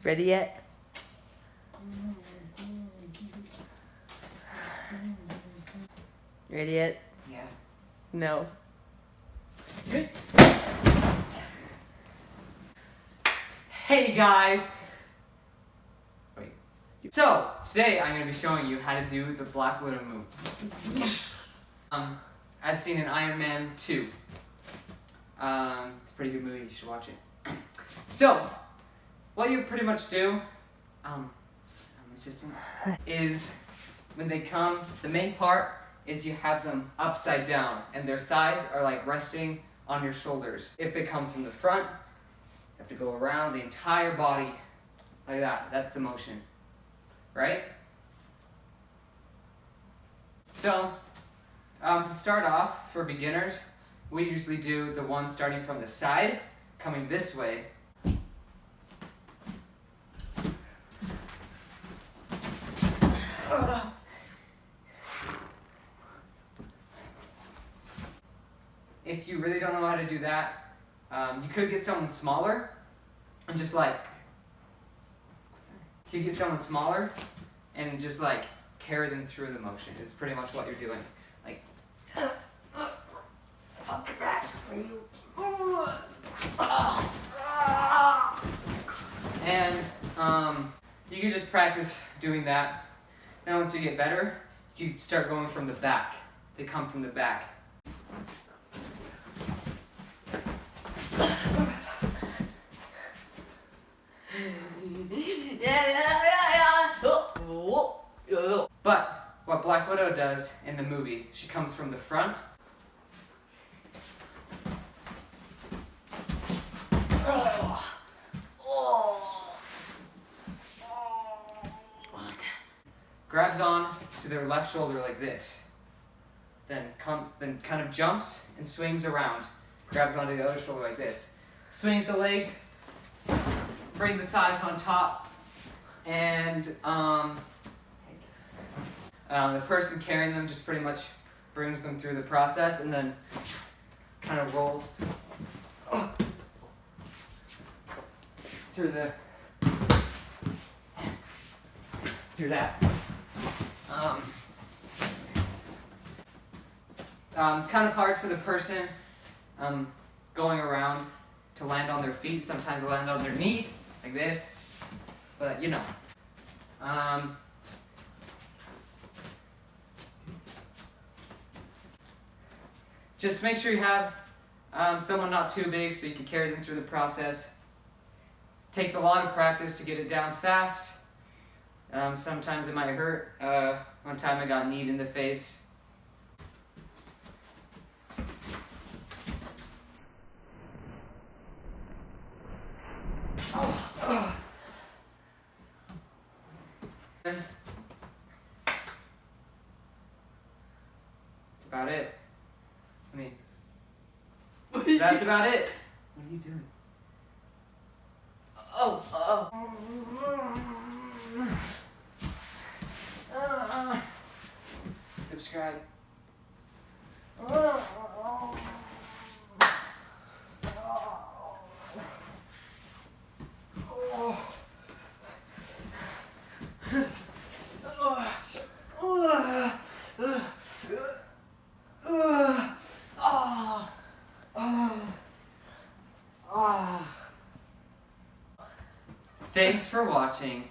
Ready yet? Ready yet? Yeah. No. Hey guys! Wait. So, today I'm going to be showing you how to do the Black Widow move. As seen in Iron Man 2. It's a pretty good movie, you should watch it. So, what you pretty much do, assistant, is when they come, the main part is you have them upside down and their thighs are like resting on your shoulders. If they come from the front, you have to go around the entire body like that. That's the motion, right? So, to start off, for beginners, we usually do the one starting from the side, coming this way. If you really don't know how to do that, you could get someone smaller and just like, you could get someone smaller and just like carry them through the motion. It's pretty much what you're doing. Like, I'll come back for you. And you can just practice doing that. Then once you get better, you start going from the back. They come from the back. But what Black Widow does in the movie, she comes from the front. Grabs on to their left shoulder like this. Then kind of jumps and swings around. Grabs onto the other shoulder like this. Swings the legs, bring the thighs on top, and the person carrying them just pretty much brings them through the process and then kind of rolls through that. It's kind of hard for the person going around to land on their feet. Sometimes they'll land on their knee, like this. But you know. Just make sure you have someone not too big so you can carry them through the process. Takes a lot of practice to get it down fast. Sometimes it might hurt. One time I got kneed in the face. That's about it. I mean, that's about it. What are you doing? Subscribe. Thanks for watching.